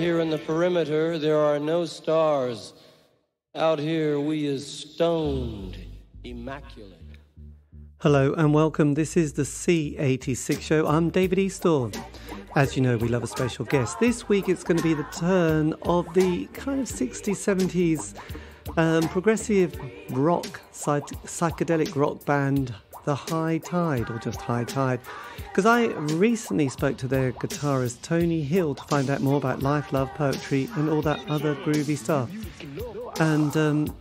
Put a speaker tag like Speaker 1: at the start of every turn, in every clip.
Speaker 1: here in the perimeter, there are no stars. Out here, we is stoned, immaculate.
Speaker 2: Hello and welcome. This is the C86 show. I'm David Eastaugh. As you know, we love a special guest. This week it's going to be the turn of the kind of 60s, 70s progressive rock, psychedelic rock band, The High Tide, or just High Tide. Because I recently spoke to their guitarist Tony Hill to find out more about life, love, poetry and all that other groovy stuff. And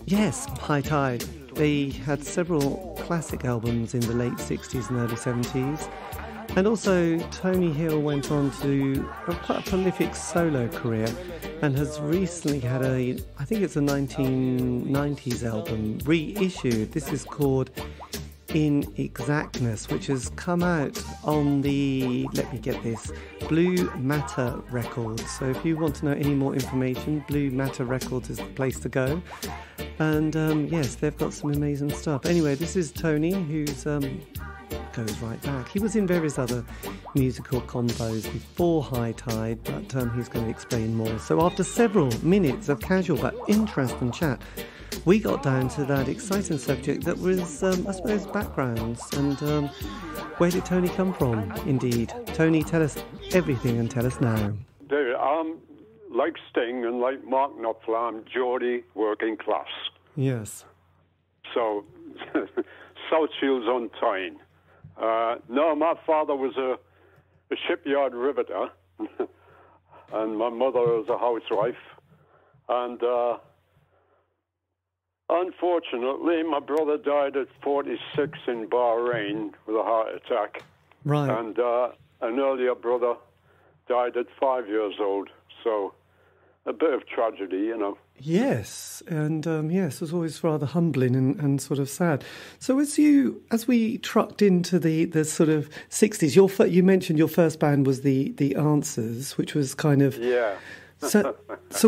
Speaker 2: yes, High Tide. They had several classic albums in the late 60s and early 70s. And also, Tony Hill went on to quite a prolific solo career and has recently had I think it's a 1990s album, reissued. This is called In Exactness, which has come out on the, let me get this, Blue Matter Records. So if you want to know any more information, Blue Matter Records is the place to go. And yes, they've got some amazing stuff. Anyway, this is Tony, who's goes right back. He was in various other musical combos before High Tide, but he's going to explain more. So after several minutes of casual but interesting chat, we got down to that exciting subject that was, I suppose, backgrounds. And where did Tony come from, indeed? Tony, tell us everything and tell us now.
Speaker 3: David, like Sting and like Mark Knopfler, I'm Geordie working class.
Speaker 2: Yes.
Speaker 3: So, South Shields on Tyne. No, my father was a shipyard riveter, and my mother was a housewife. And unfortunately, my brother died at 46 in Bahrain with a heart attack.
Speaker 2: Right.
Speaker 3: And an earlier brother died at 5 years old. So, a bit of tragedy, you know.
Speaker 2: Yes, and yes, it was always rather humbling and sort of sad. So as we trucked into the sort of 60s, you mentioned your first band was the Answers, which was kind of...
Speaker 3: Yeah.
Speaker 2: So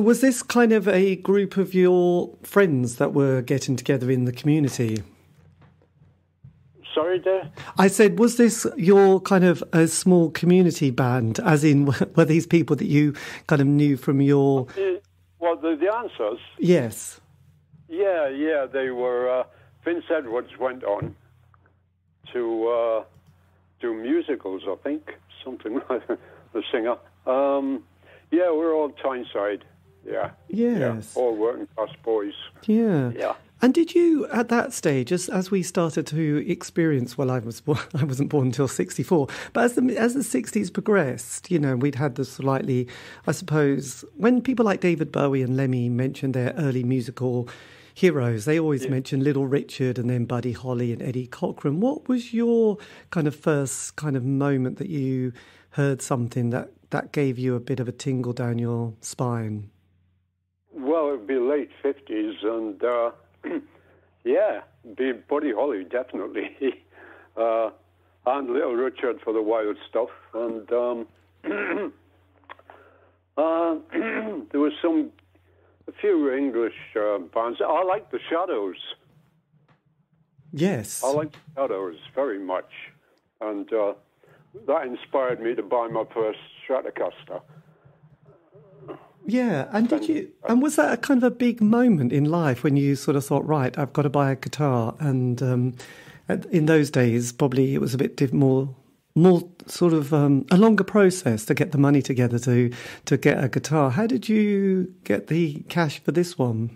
Speaker 2: was this kind of a group of your friends that were getting together in the community?
Speaker 3: Sorry, Dave?
Speaker 2: I said, was this your kind of a small community band, as in, were these people that you kind of knew from your...
Speaker 3: Well, the Answers?
Speaker 2: Yes.
Speaker 3: Yeah, they were... Vince Edwards went on to do musicals, I think, something like the singer. Yeah, we're all Tyneside, yeah.
Speaker 2: Yes.
Speaker 3: Yeah, all working class boys.
Speaker 2: Yeah.
Speaker 3: Yeah.
Speaker 2: And did you, at that stage, as we started to experience, well, I wasn't born until 64, but as the 60s progressed, you know, we'd had the slightly, I suppose, when people like David Bowie and Lemmy mentioned their early musical heroes, they always mentioned Little Richard and then Buddy Holly and Eddie Cochran. What was your kind of first kind of moment that you heard something that gave you a bit of a tingle down your spine?
Speaker 3: Well, it would be late 50s and... yeah, be Buddy Holly, definitely. And Little Richard for the wild stuff. And there was a few English bands. I like the Shadows.
Speaker 2: Yes.
Speaker 3: I like the Shadows very much. And that inspired me to buy my first Stratocaster.
Speaker 2: Yeah, and was that a kind of a big moment in life when you sort of thought, right, I've got to buy a guitar? And in those days, probably it was a bit more sort of a longer process to get the money together to get a guitar. How did you get the cash for this one?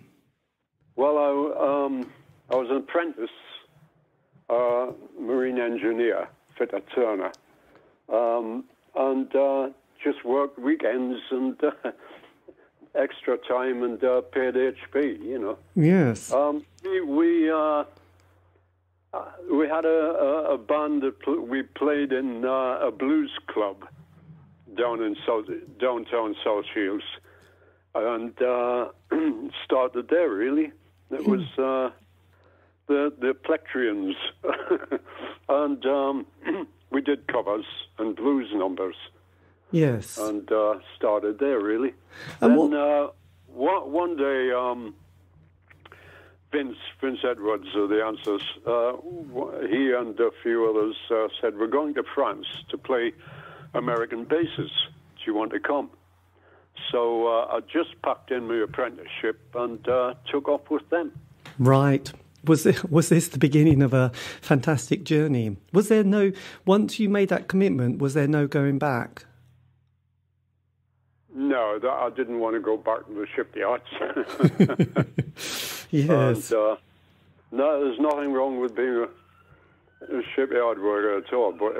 Speaker 3: Well, I was an apprentice marine engineer, fitter turner, and just worked weekends and... extra time and paid HP, you know.
Speaker 2: Yes.
Speaker 3: We had a band that we played in a blues club downtown South Shields, and started there. Really, it was the Plectrians, and we did covers and blues numbers.
Speaker 2: Yes.
Speaker 3: And started there, really.
Speaker 2: And
Speaker 3: then one day, Vince Edwards of the Answers, he and a few others said, we're going to France to play American bases. Do you want to come? So I just packed in my apprenticeship and took off with them.
Speaker 2: Right. Was this the beginning of a fantastic journey? Was there no, once you made that commitment, was there no going back?
Speaker 3: No, I didn't want to go back to the shipyards.
Speaker 2: Yes.
Speaker 3: And, no, there's nothing wrong with being a shipyard worker at all. But,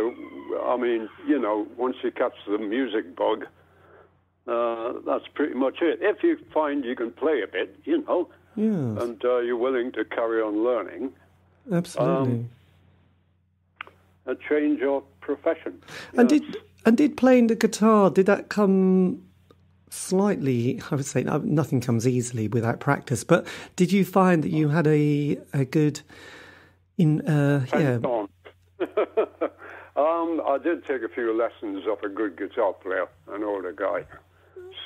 Speaker 3: I mean, you know, once you catch the music bug, that's pretty much it. If you find you can play a bit, you know,
Speaker 2: yes.
Speaker 3: and you're willing to carry on learning,
Speaker 2: Absolutely.
Speaker 3: change your profession.
Speaker 2: And
Speaker 3: Yes.
Speaker 2: did playing the guitar, did that come slightly, I would say nothing comes easily without practice, but did you find that you had a good
Speaker 3: Hands-on. I did take a few lessons off a good guitar player, an older guy.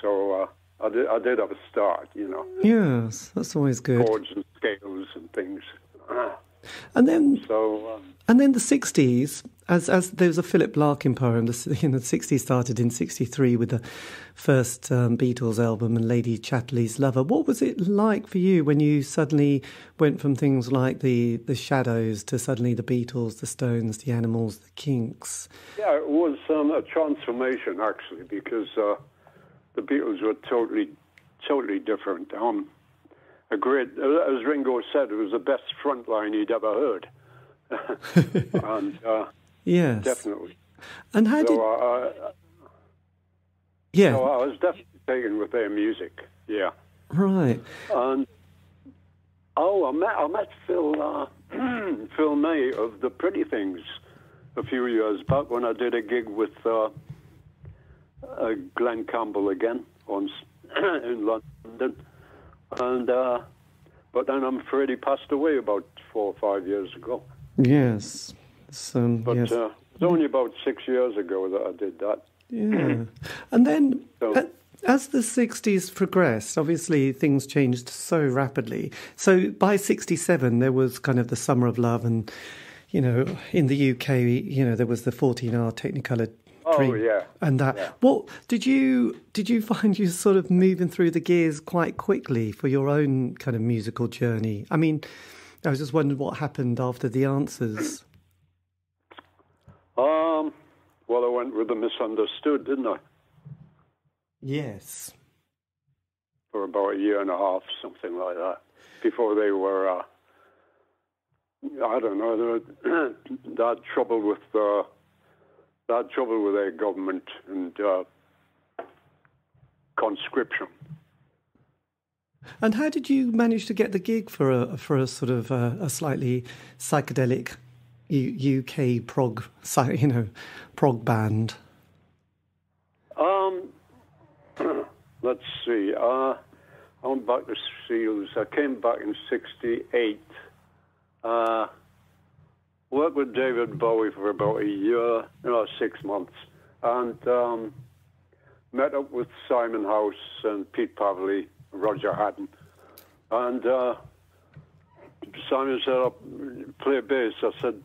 Speaker 3: So I did have a start, you know.
Speaker 2: Yes, that's always good.
Speaker 3: Chords and scales and things.
Speaker 2: And then
Speaker 3: So
Speaker 2: and then the 60s, as there was a Philip Larkin poem, the 60s started in 63 with the first Beatles album and Lady Chatterley's Lover. What was it like for you when you suddenly went from things like the Shadows to suddenly the Beatles, the Stones, the Animals, the Kinks?
Speaker 3: yeah, it was a transformation actually, because the Beatles were totally different. A great, as Ringo said, it was the best front line he'd ever heard. And
Speaker 2: Yes.
Speaker 3: definitely.
Speaker 2: And how did... Yeah,
Speaker 3: So I was definitely taken with their music. Yeah.
Speaker 2: right.
Speaker 3: And I met Phil Phil May of the Pretty Things a few years back when I did a gig with Glenn Campbell again in London, and but then I'm afraid he passed away about 4 or 5 years ago.
Speaker 2: Yes.
Speaker 3: But
Speaker 2: yes.
Speaker 3: it was only about 6 years ago that I did that.
Speaker 2: Yeah. And then,
Speaker 3: So-
Speaker 2: as the 60s progressed, obviously things changed so rapidly. So by 67, there was kind of the Summer of Love, and, you know, in the UK, you know, there was the 14-hour Technicolor Dream.
Speaker 3: Oh yeah.
Speaker 2: And that.
Speaker 3: Yeah.
Speaker 2: What did you find you sort of moving through the gears quite quickly for your own kind of musical journey? I mean, I was just wondering what happened after The Answers.
Speaker 3: Well, I went with The Misunderstood, didn't I?
Speaker 2: Yes.
Speaker 3: For about a year and a half, something like that, before they were, I don't know, they had trouble with their government and conscription.
Speaker 2: And how did you manage to get the gig for a sort of a slightly psychedelic UK prog, prog band?
Speaker 3: Let's see. I went back to Seals. I came back in '68. Worked with David Bowie for about a year, 6 months, and met up with Simon House and Pete Pavley, Roger Haddon, and Simon said, "I'll play bass." I said,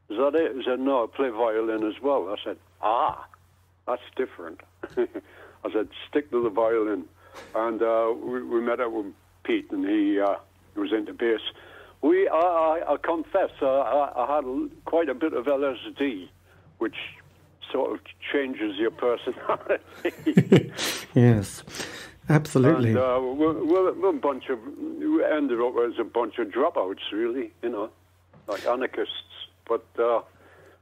Speaker 3: "Is that it?" He said, "No, I play violin as well." I said, that's different." I said, "Stick to the violin." And we met up with Pete, and he was into bass. I confess, I had quite a bit of LSD, which sort of changes your personality.
Speaker 2: Yes, absolutely.
Speaker 3: And we ended up as a bunch of dropouts, really, like anarchists. But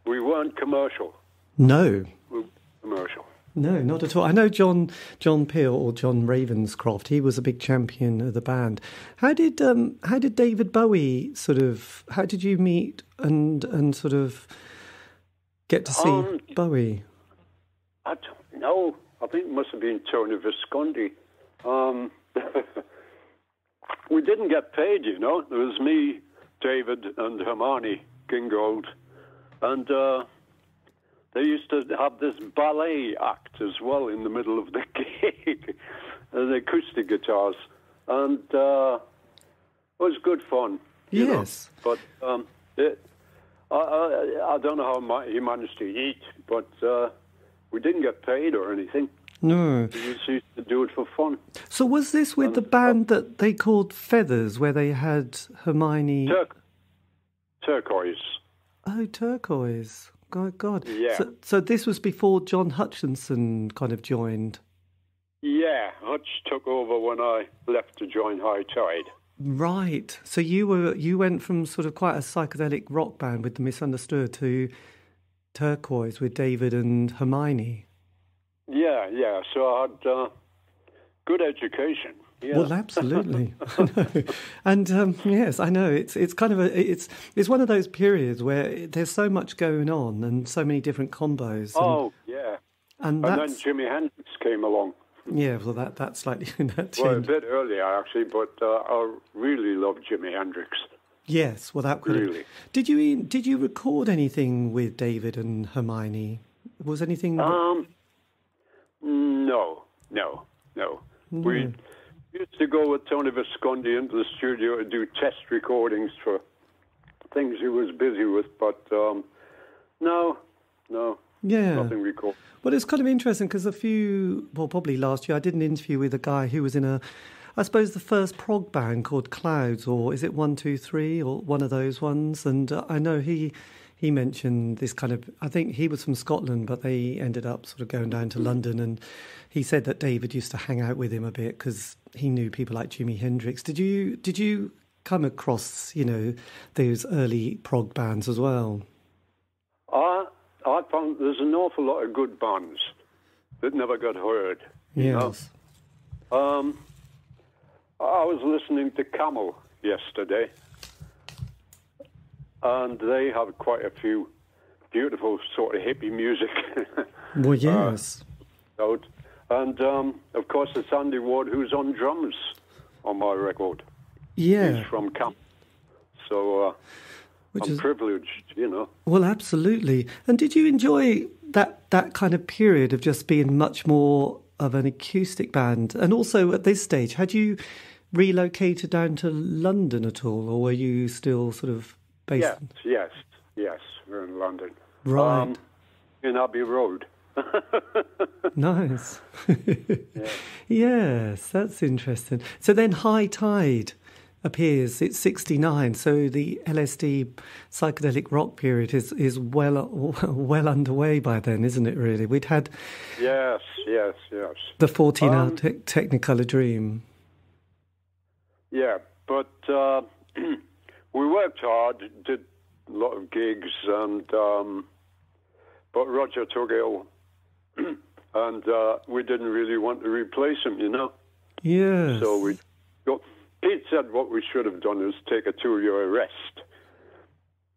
Speaker 3: we weren't commercial.
Speaker 2: No.
Speaker 3: We weren't commercial.
Speaker 2: No, not at all. I know John Peel, or John Ravenscroft. He was a big champion of the band. How did David Bowie how did you meet and sort of get to see Bowie?
Speaker 3: I don't know. I think it must have been Tony Visconti. We didn't get paid, It was me, David, and Hermione Gingold, and they used to have this ballet act as well in the middle of the gig, the acoustic guitars, and it was good fun.
Speaker 2: Yes.
Speaker 3: But I don't know how he managed to eat, but we didn't get paid or anything.
Speaker 2: No.
Speaker 3: We used to do it for fun.
Speaker 2: So was this with the band that they called Feathers, where they had Hermione...
Speaker 3: Turquoise.
Speaker 2: Oh, Turquoise. God.
Speaker 3: Yeah.
Speaker 2: So this was before John Hutchinson kind of joined?
Speaker 3: Yeah, Hutch took over when I left to join High Tide.
Speaker 2: Right. So you went from sort of quite a psychedelic rock band with The Misunderstood to Turquoise with David and Hermione.
Speaker 3: Yeah. So I had good education. Yeah.
Speaker 2: Well, absolutely. I know. And yes, I know it's kind of it's one of those periods where there's so much going on and so many different combos.
Speaker 3: Yeah.
Speaker 2: And
Speaker 3: then Jimi Hendrix came along.
Speaker 2: Yeah, well, that's slightly that.
Speaker 3: Well, a bit earlier actually, but I really love Jimi Hendrix.
Speaker 2: Yes, well, that could
Speaker 3: really.
Speaker 2: Did you record anything with David and Hermione? Was anything?
Speaker 3: No. We used to go with Tony Visconti into the studio to do test recordings for things he was busy with, but no, nothing recorded.
Speaker 2: Well, it's kind of interesting because probably last year, I did an interview with a guy who was in I suppose the first prog band called Clouds, or is it 1, 2, 3, or one of those ones? And I know he mentioned this kind of, I think he was from Scotland, but they ended up sort of going down to London, and he said that David used to hang out with him a bit because he knew people like Jimi Hendrix. Did you come across, those early prog bands as well?
Speaker 3: I found there's an awful lot of good bands that never got heard.
Speaker 2: Yes.
Speaker 3: I was listening to Camel yesterday, and they have quite a few beautiful sort of hippie music.
Speaker 2: Well, yes.
Speaker 3: Out. And, of course, it's Andy Ward, who's on drums on my record.
Speaker 2: Yeah.
Speaker 3: He's from Camel. So I'm privileged,
Speaker 2: Well, absolutely. And did you enjoy that kind of period of just being much more of an acoustic band? And also at this stage, had you relocated down to London at all, or were you still sort of based?
Speaker 3: Yes. We're in London.
Speaker 2: Right.
Speaker 3: In Abbey Road.
Speaker 2: Nice. Yeah. Yes, that's interesting. So then High Tide appears, it's 1969, so the LSD psychedelic rock period is well underway by then, isn't it, really? We'd had
Speaker 3: yes
Speaker 2: the 14-hour Technicolor Dream.
Speaker 3: Yeah, but we worked hard, did a lot of gigs, and but Roger took ill, and we didn't really want to replace him,
Speaker 2: Yes.
Speaker 3: So Pete said what we should have done is take a 2-year rest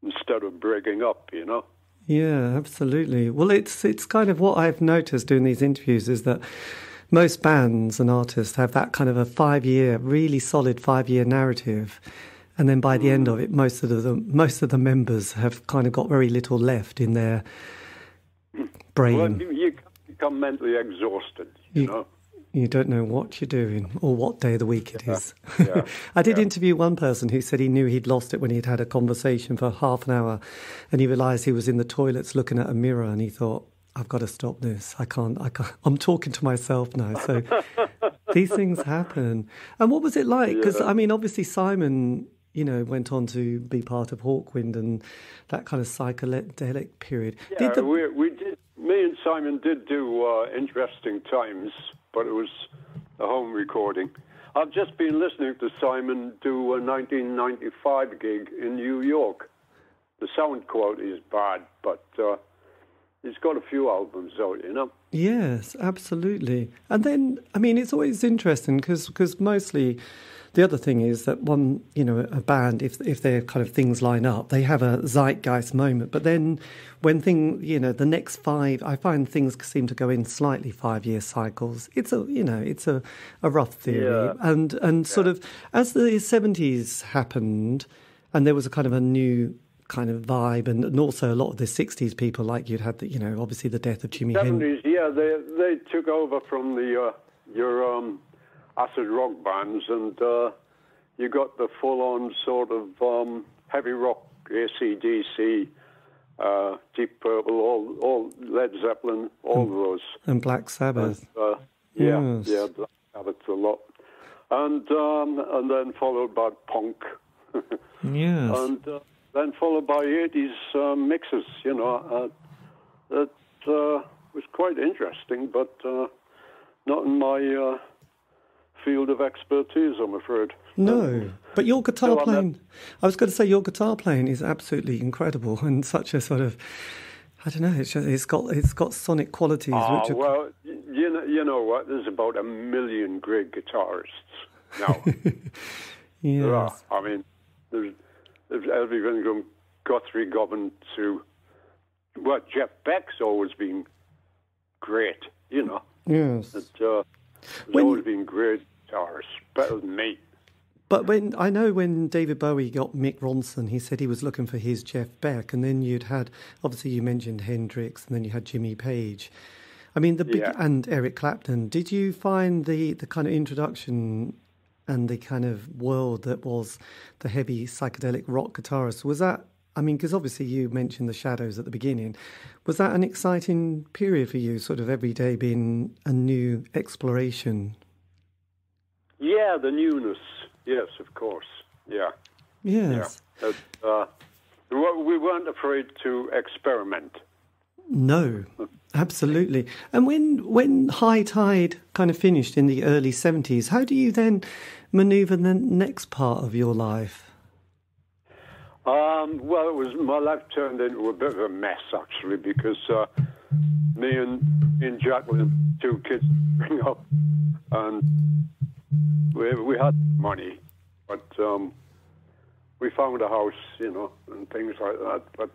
Speaker 3: instead of breaking up,
Speaker 2: Yeah, absolutely. Well, it's kind of what I've noticed doing these interviews is that most bands and artists have that kind of a 5-year, really solid 5-year narrative. And then by the end of it, most of the members have kind of got very little left in their brain.
Speaker 3: Well, you become mentally exhausted,
Speaker 2: You don't know what you're doing or what day of the week it is.
Speaker 3: Yeah.
Speaker 2: I did interview one person who said he knew he'd lost it when he'd had a conversation for half an hour and he realised he was in the toilets looking at a mirror and he thought, I've got to stop this. I can't. I'm talking to myself now. So these things happen. And what was it like? Because, obviously Simon, went on to be part of Hawkwind and that kind of psychedelic period.
Speaker 3: Yeah, we did. Me and Simon did do Interesting Times, but it was a home recording. I've just been listening to Simon do a 1995 gig in New York. The sound quality is bad, but he's got a few albums out,
Speaker 2: Yes, absolutely. And then, it's always interesting because mostly the other thing is that a band, if their kind of things line up, they have a zeitgeist moment. But then when the next 5, I find things seem to go in slightly 5-year cycles. It's a rough theory.
Speaker 3: Yeah.
Speaker 2: And sort of as the 70s happened and there was a kind of a new kind of vibe and also a lot of the 60s people like you'd had obviously the death of Jimi Hendrix.
Speaker 3: 70s, yeah, they took over from your acid rock bands, and you got the full-on sort of heavy rock, AC/DC, Deep Purple, all Led Zeppelin, all of those.
Speaker 2: And Black Sabbath.
Speaker 3: And,
Speaker 2: Yes.
Speaker 3: Black Sabbath a lot. And then followed by punk.
Speaker 2: Yes.
Speaker 3: And then followed by 80s mixes, that was quite interesting, but not in my field of expertise, I'm afraid.
Speaker 2: No, but your guitar
Speaker 3: So
Speaker 2: playing, I was going to say your guitar playing is absolutely incredible and such a sort of, I don't know, it's got sonic qualities. Which are...
Speaker 3: Well, you know what, there's about 1 million great guitarists now.
Speaker 2: Yes.
Speaker 3: There are. I mean, there's everything from Guthrie Govan to, well, Jeff Beck's always been great,
Speaker 2: Yes.
Speaker 3: There's always been great guitarists, better than me.
Speaker 2: But when David Bowie got Mick Ronson, he said he was looking for his Jeff Beck, and then you'd had, obviously you mentioned Hendrix, and then you had Jimmy Page. I mean, and Eric Clapton. Did you find the kind of introduction and the kind of world that was the heavy psychedelic rock guitarist, was that, I mean, because obviously you mentioned the Shadows at the beginning, was that an exciting period for you, sort of every day being a new exploration?
Speaker 3: Yeah, the newness. Yes, of course. Yeah.
Speaker 2: Yes.
Speaker 3: Yeah. We weren't afraid to experiment.
Speaker 2: No, absolutely. And when High Tide kind of finished in the early 70s, how do you then manoeuvre the next part of your life?
Speaker 3: Well, my life turned into a bit of a mess, actually, because me and Jacqueline, 2 kids bring up, and we had money, but we found a house, and things like that. But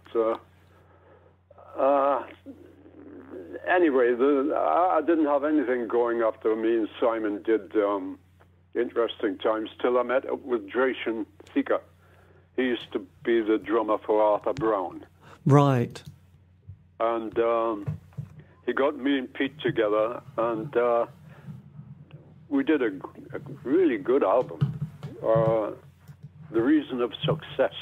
Speaker 3: anyway, I didn't have anything going after me and Simon did interesting times till I met up with Dracian Thika. He used to be the drummer for Arthur Brown.
Speaker 2: Right.
Speaker 3: And he got me and Pete together, and we did a really good album, The Reason of Success.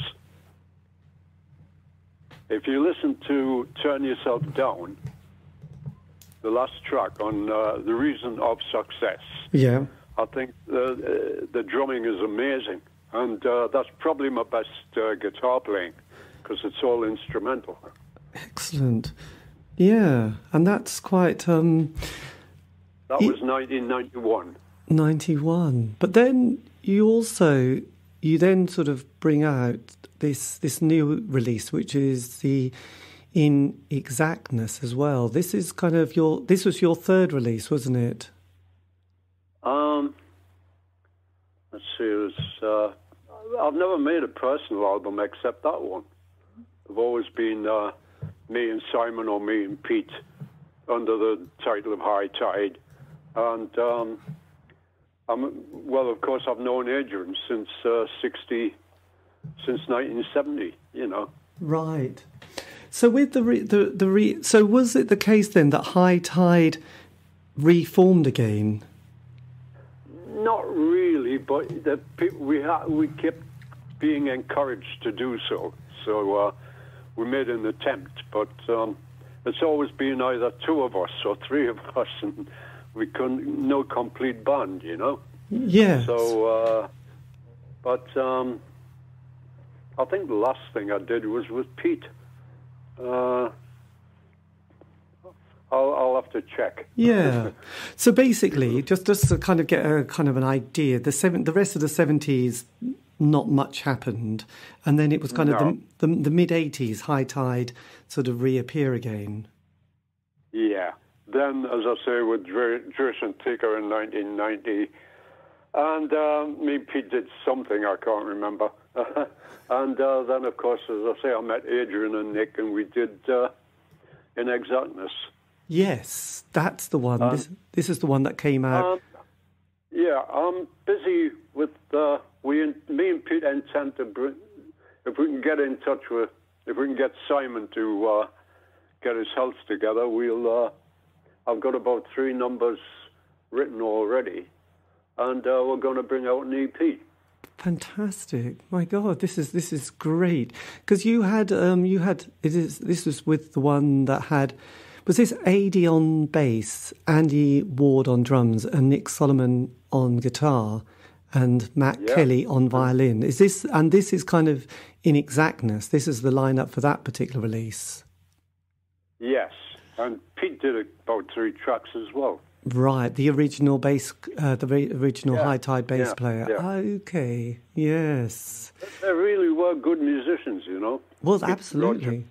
Speaker 3: If you listen to Turn Yourself Down, the last track on The Reason of Success,
Speaker 2: yeah,
Speaker 3: I think the drumming is amazing. And that's probably my best guitar playing, because it's all instrumental.
Speaker 2: Excellent. Yeah, and that's quite... that
Speaker 3: was 1991.
Speaker 2: 91. But then you then sort of bring out this new release, which is the In Exactness as well. This is kind of this was your third release, wasn't it?
Speaker 3: Let's see, it was, I've never made a personal album except that one. I've always been me and Simon or me and Pete under the title of High Tide. And, well, of course, I've known Adrian since 1970,
Speaker 2: Right. So with so was it the case then that High Tide reformed again?
Speaker 3: Not really, but the people we kept being encouraged to do so. So we made an attempt, but it's always been either 2 of us or 3 of us, and we couldn't, no complete band,
Speaker 2: Yeah.
Speaker 3: So, but I think the last thing I did was with Pete. I'll have to check.
Speaker 2: Yeah. So basically, just to kind of get a kind of an idea, the rest of the 70s, not much happened, and then it was kind of the mid 80s, High Tide sort of reappear again.
Speaker 3: Yeah. Then, as I say, with Dracian Thika in 1990, and me and Pete did something I can't remember, and then of course, as I say, I met Adrian and Nick, and we did In Exactness.
Speaker 2: Yes, that's the one. This is the one that came out.
Speaker 3: Yeah, I'm busy with me and Pete intend to if we can get in touch with, if we can get Simon to get his health together, we'll. I've got about 3 numbers written already, and we're going to bring out an EP.
Speaker 2: Fantastic! My God, this is great. Because this was with the one that had, was this Adi on bass, Andy Ward on drums, and Nick Solomon on guitar, and Matt Kelly on violin. Is this kind of in exactness? This is the lineup for that particular release.
Speaker 3: Yes, and Pete did about 3 tracks as well.
Speaker 2: Right, the original bass, High Tide bass player.
Speaker 3: Yeah.
Speaker 2: Okay, yes.
Speaker 3: They really were good musicians, you know.
Speaker 2: Well, absolutely.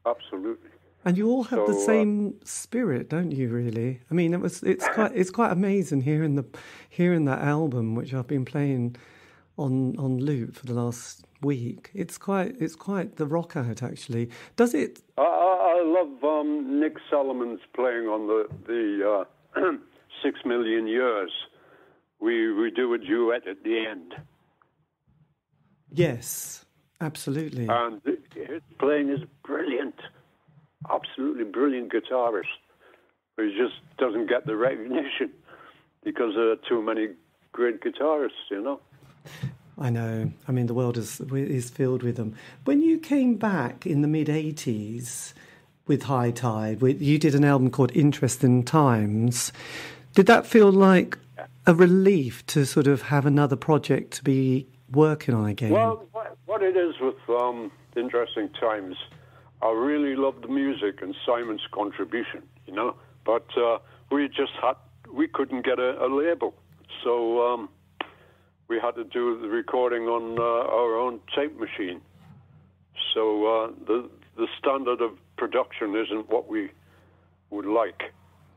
Speaker 3: Absolutely.
Speaker 2: And you all have the same spirit, don't you? Really, I mean, it's quite amazing hearing that album, which I've been playing on loop for the last week. It's quite the rock out, actually. Does it?
Speaker 3: I love Nick Solomon's playing on the 6 Million Years. We do a duet at the end.
Speaker 2: Yes, absolutely.
Speaker 3: And his playing is brilliant. Absolutely brilliant guitarist. But he just doesn't get the recognition because there are too many great guitarists, you know.
Speaker 2: I know. I mean, the world is filled with them. When you came back in the mid-'80s with High Tide, you did an album called Interesting Times. Did that feel like a relief to sort of have another project to be working on again?
Speaker 3: Well, what it is with Interesting Times, I really loved the music and Simon's contribution, you know, but we couldn't get a label. So we had to do the recording on our own tape machine. So the standard of production isn't what we would like.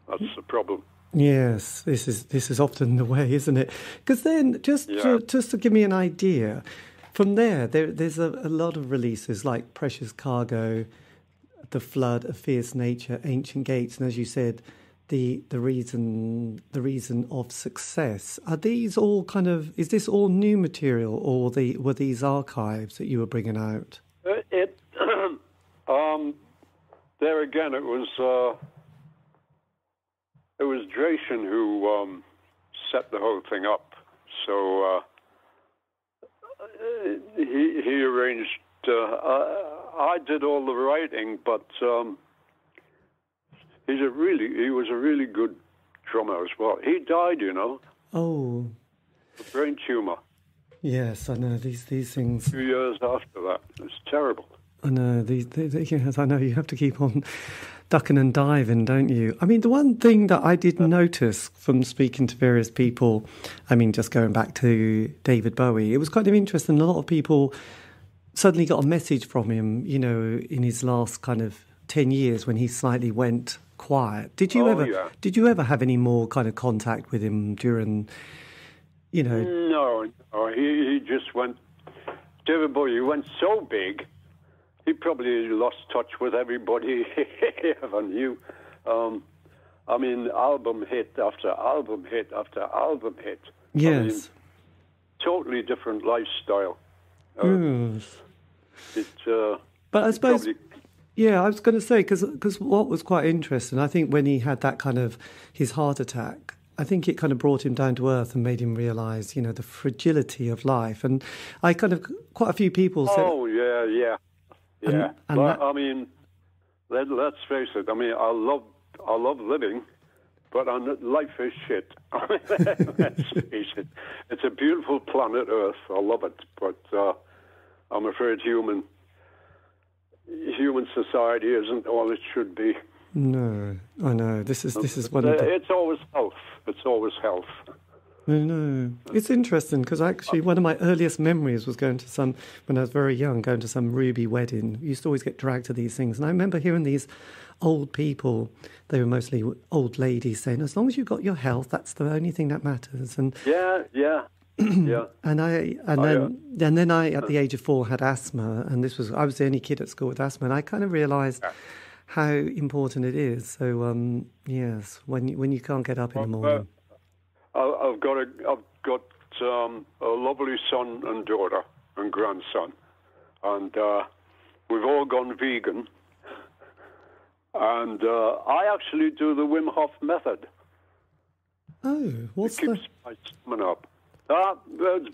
Speaker 3: That's the problem.
Speaker 2: Yes, this is often the way, isn't it? Because then, just to give me an idea, from there's a lot of releases like Precious Cargo, The Flood, A Fierce Nature, Ancient Gates, and as you said, the reason of success. Are these all is this all new material, or were these archives that you were bringing out?
Speaker 3: There again, it was Dracian who set the whole thing up. So he arranged. I did all the writing, but he was a really good drummer as well. He died, you know.
Speaker 2: Oh.
Speaker 3: A brain tumor.
Speaker 2: Yes, I know these things.
Speaker 3: 2 years after that, it was terrible.
Speaker 2: I know yes, I know you have to keep on ducking and diving, don't you? I mean, the one thing that I did notice from speaking to various people, I mean, just going back to David Bowie, it was kind of interesting. A lot of people suddenly got a message from him, you know, in his last kind of 10 years when he slightly went quiet. Did you ever have any more kind of contact with him during, you know? No,
Speaker 3: he just went. David Bowie went so big. He probably lost touch with everybody he ever knew. I mean, album hit after album hit after album hit.
Speaker 2: Yes.
Speaker 3: I mean, totally different lifestyle.
Speaker 2: Yes. But I suppose,
Speaker 3: probably...
Speaker 2: I was going to say, because what was quite interesting, I think when he had that kind of his heart attack, I think it kind of brought him down to earth and made him realise, you know, the fragility of life. And I quite a few people said...
Speaker 3: Oh, yeah. Yeah, but I mean, let's face it. I mean, I love living, but life is shit. Let's face it. It's a beautiful planet Earth. I love it, but I'm afraid human society isn't all it should be.
Speaker 2: No, I know. This is one of the...
Speaker 3: It's always health. It's always health.
Speaker 2: I know. It's interesting because actually one of my earliest memories was when I was very young, going to some Ruby wedding. We used to always get dragged to these things. And I remember hearing these old people, they were mostly old ladies, saying, as long as you've got your health, that's the only thing that matters. And
Speaker 3: yeah.
Speaker 2: And then I, at the age of 4, had asthma. And I was the only kid at school with asthma. And I kind of realised how important it is. So, yes, when you can't get up in the morning.
Speaker 3: I've got a lovely son and daughter and grandson, and we've all gone vegan. And I actually do the Wim Hof method.
Speaker 2: Oh, what's that?
Speaker 3: It keeps my stamina up. It's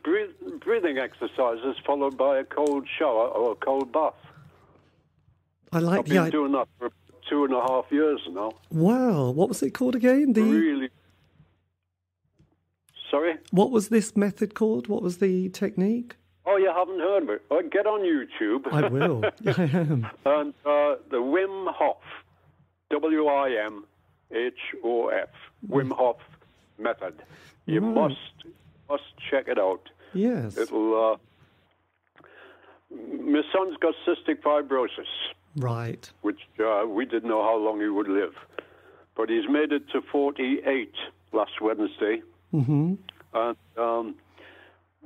Speaker 3: breathing exercises followed by a cold shower or a cold bath. I've been doing that for 2.5 years now.
Speaker 2: Wow, what was it called again?
Speaker 3: Really? Sorry?
Speaker 2: What was this method called? What was the technique?
Speaker 3: Oh, you haven't heard of it? Oh, get on YouTube.
Speaker 2: I will. I am.
Speaker 3: And the Wim Hof, Wimhof, Wim Hof method. You must check it out.
Speaker 2: Yes.
Speaker 3: It'll. My son's got cystic fibrosis.
Speaker 2: Right.
Speaker 3: Which we didn't know how long he would live, but he's made it to 48 last Wednesday.
Speaker 2: Mm-hmm.
Speaker 3: And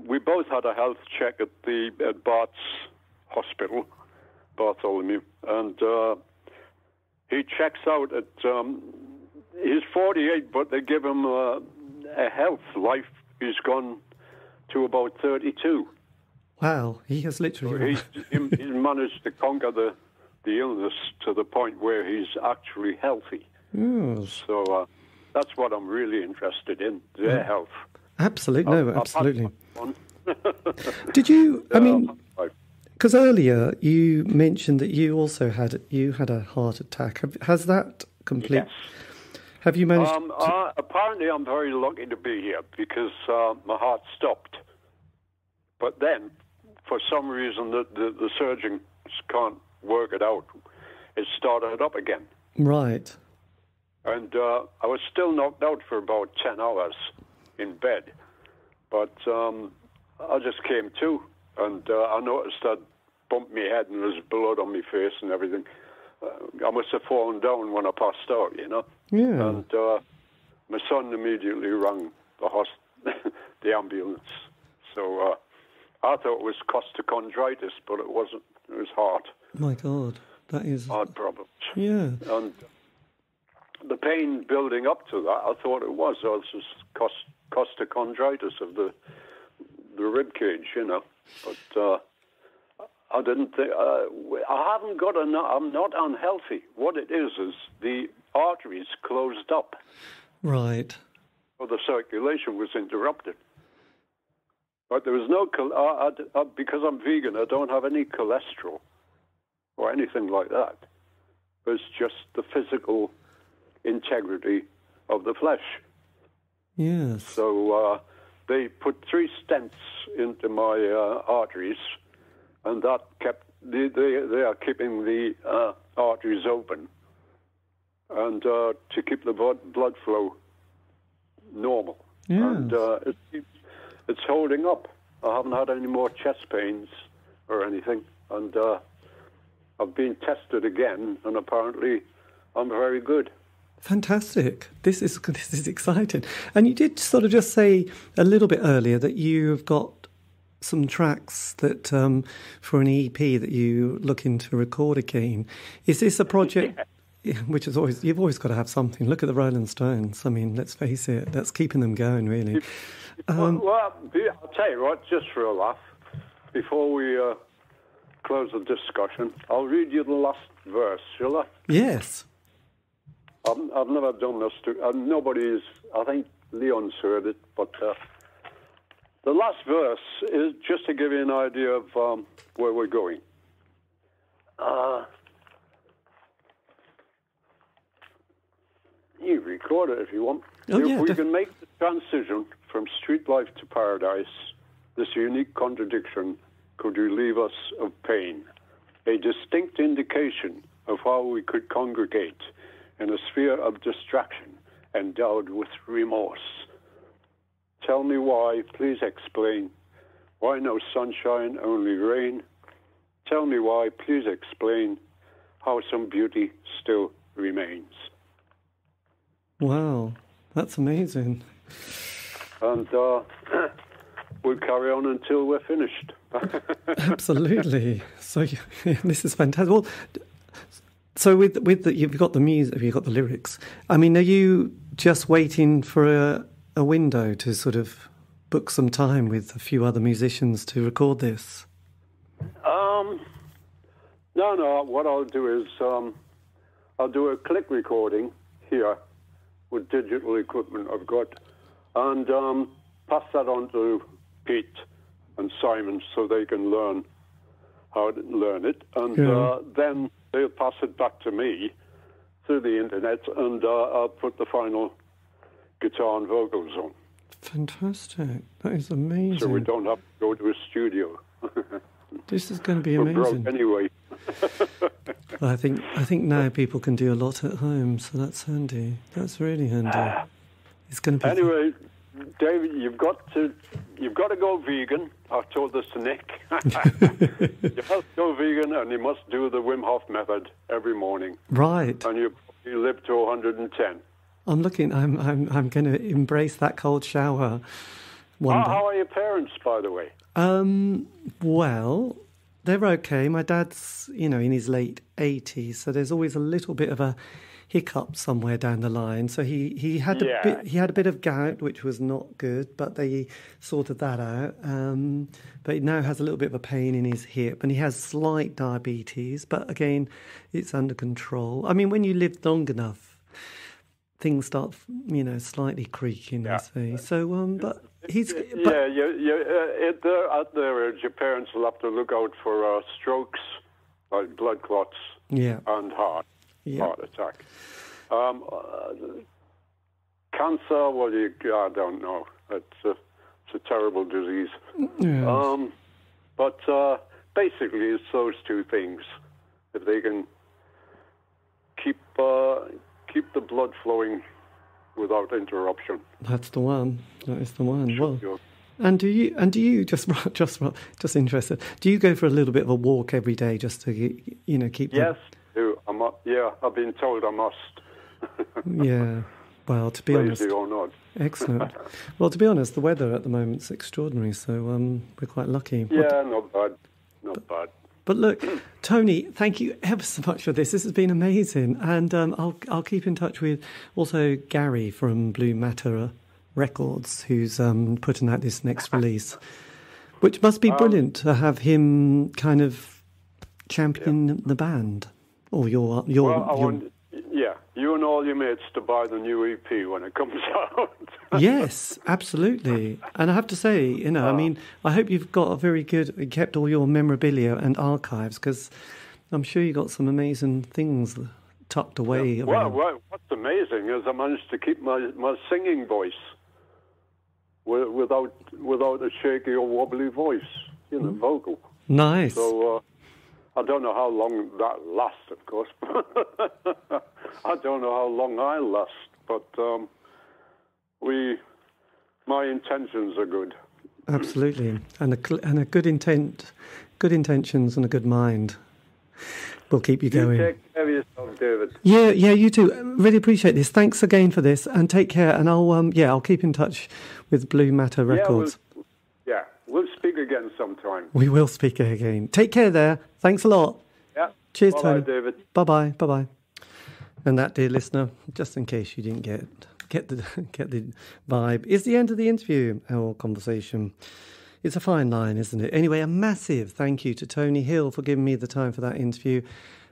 Speaker 3: we both had a health check at Bart's Hospital, Bartholomew, and he checks out at. He's 48, but they give him a health life. He's gone to about 32.
Speaker 2: Wow, he has literally.
Speaker 3: So he's managed to conquer the illness to the point where he's actually healthy.
Speaker 2: Yes.
Speaker 3: So that's what I'm really interested in, their health.
Speaker 2: Absolutely, absolutely. Did you, I mean, because earlier you mentioned that you also had a heart attack. Has that complete?
Speaker 3: Yes.
Speaker 2: Have you managed
Speaker 3: apparently I'm very lucky to be here because my heart stopped. But then, for some reason, the surgeons can't work it out. It started up again.
Speaker 2: Right.
Speaker 3: And I was still knocked out for about 10 hours in bed. But I just came to, and I noticed I'd bumped my head and there was blood on my face and everything. I must have fallen down when I passed out, you know.
Speaker 2: Yeah.
Speaker 3: And my son immediately rang the ambulance. So I thought it was costochondritis, but it wasn't. It was heart.
Speaker 2: My God, that is...
Speaker 3: Heart problems.
Speaker 2: Yeah.
Speaker 3: And the pain building up to that, I thought it was just costochondritis of the rib cage, you know. But I didn't think... I haven't got enough... I'm not unhealthy. What it is the arteries closed up.
Speaker 2: Right.
Speaker 3: So the circulation was interrupted. But there was no... because I'm vegan, I don't have any cholesterol or anything like that. It's just the physical integrity of the flesh.
Speaker 2: Yes.
Speaker 3: So they put 3 stents into my arteries, and that kept... They are keeping the arteries open and to keep the blood flow normal.
Speaker 2: Yes.
Speaker 3: And it's holding up. I haven't had any more chest pains or anything. And I've been tested again, and apparently I'm very good.
Speaker 2: Fantastic. This is exciting. And you did sort of just say a little bit earlier that you've got some tracks that for an EP that you looking to record again. Is this a project... Yeah. Which is always, you've always got to have something. Look at the Rolling Stones. I mean, let's face it, that's keeping them going, really.
Speaker 3: Well, I'll tell you what, just for a laugh, before we close the discussion, I'll read you the last verse, shall I?
Speaker 2: Yes.
Speaker 3: I've never done this nobody's, I think Leon's heard it, but the last verse is just to give you an idea of where we're going. You record it if you want.
Speaker 2: Oh,
Speaker 3: if
Speaker 2: yeah,
Speaker 3: we can make the transition from street life to paradise, this unique contradiction could relieve us of pain, a distinct indication of how we could congregate in a sphere of distraction endowed with remorse. Tell me why, please explain. Why no sunshine, only rain? Tell me why, please explain how some beauty still remains.
Speaker 2: Wow, that's amazing.
Speaker 3: And we'll carry on until we're finished.
Speaker 2: Absolutely. So this is fantastic. Well, so with the, you've got the music, you've got the lyrics. I mean, are you just waiting for a window to sort of book some time with a few other musicians to record this?
Speaker 3: No. What I'll do is I'll do a click recording here with digital equipment I've got, and pass that on to Pete and Simon so they can learn how to learn it, and then they'll pass it back to me through the internet, and I'll put the final guitar and vocals on.
Speaker 2: Fantastic. That is amazing.
Speaker 3: So we don't have to go to a studio.
Speaker 2: This is going to be amazing.
Speaker 3: We're broke anyway.
Speaker 2: I think now people can do a lot at home, so that's handy. That's really handy. It's going to be
Speaker 3: anyway. David, you've got to go vegan. I've told this to Nick. You must go vegan, and you must do the Wim Hof method every morning.
Speaker 2: Right.
Speaker 3: And you live to 110.
Speaker 2: I'm looking. I'm going to embrace that cold shower.
Speaker 3: How are your parents, by the way?
Speaker 2: Well, they're okay. My dad's, in his late 80s, so there's always a little bit of a hiccup somewhere down the line. So he had a bit of gout, which was not good, but they sorted that out. But he now has a little bit of a pain in his hip, and he has slight diabetes, but again, it's under control. I mean, when you live long enough, things start, slightly creaking, I say. So, but he's...
Speaker 3: At their age, your parents will have to look out for strokes, like blood clots, and heart attack. Cancer, well, I don't know. It's a terrible disease. Yes. But basically, it's those two things. If they can keep the blood flowing without interruption.
Speaker 2: That's the one. That is the one. Well, and do you just interested? Do you go for a little bit of a walk every day just to keep?
Speaker 3: Yes, I've been told I must.
Speaker 2: Yeah. Well, to be honest,
Speaker 3: or not.
Speaker 2: Excellent. Well, to be honest, the weather at the moment's extraordinary, so we're quite lucky.
Speaker 3: Yeah, not bad. Not bad.
Speaker 2: But look, Tony, thank you ever so much for this. This has been amazing, and I'll keep in touch with also Gary from Blue Matter Records, who's putting out this next release, which must be brilliant to have him kind of champion the band, or your.
Speaker 3: You and all your mates to buy the new EP when it comes out.
Speaker 2: Yes, absolutely. And I have to say, I mean, I hope you've got a very good, kept all your memorabilia and archives, because I'm sure you got some amazing things tucked away.
Speaker 3: Well, what's amazing is I managed to keep my singing voice without a shaky or wobbly voice, vocal. Nice. So I don't know how long that lasts, of course. I don't know how long I'll last, but my intentions are good.
Speaker 2: Absolutely, and a good intentions and a good mind will keep you going.
Speaker 3: You take care of yourself, David.
Speaker 2: Yeah, you too. Really appreciate this. Thanks again for this, and take care. And I'll keep in touch with Blue Matter Records.
Speaker 3: We'll speak again sometime.
Speaker 2: We will speak again. Take care there. Thanks a lot.
Speaker 3: Yeah.
Speaker 2: Cheers,
Speaker 3: Bye-bye,
Speaker 2: Tony.
Speaker 3: David.
Speaker 2: Bye-bye. Bye-bye. And that, dear listener, just in case you didn't get the vibe, is the end of the interview, our conversation. It's a fine line, isn't it? Anyway, a massive thank you to Tony Hill for giving me the time for that interview.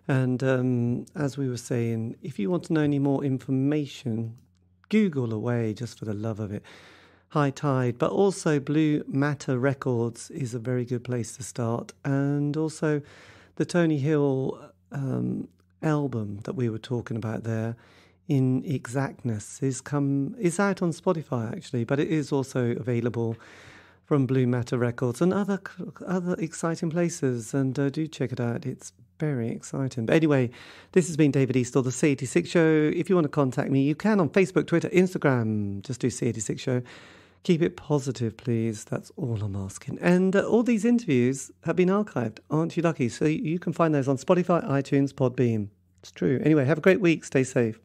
Speaker 2: And as we were saying, if you want to know any more information, Google away just for the love of it. High Tide, but also Blue Matter Records is a very good place to start. And also the Tony Hill album that we were talking about there, In Exactness, is out on Spotify actually, but it is also available from Blue Matter Records and other exciting places. And do check it out. It's very exciting. But anyway, this has been David Eastaugh, the C86 Show. If you want to contact me, you can on Facebook, Twitter, Instagram. Just do C86 Show. Keep it positive, please. That's all I'm asking. And all these interviews have been archived. Aren't you lucky? So you can find those on Spotify, iTunes, Podbean. It's true. Anyway, have a great week. Stay safe.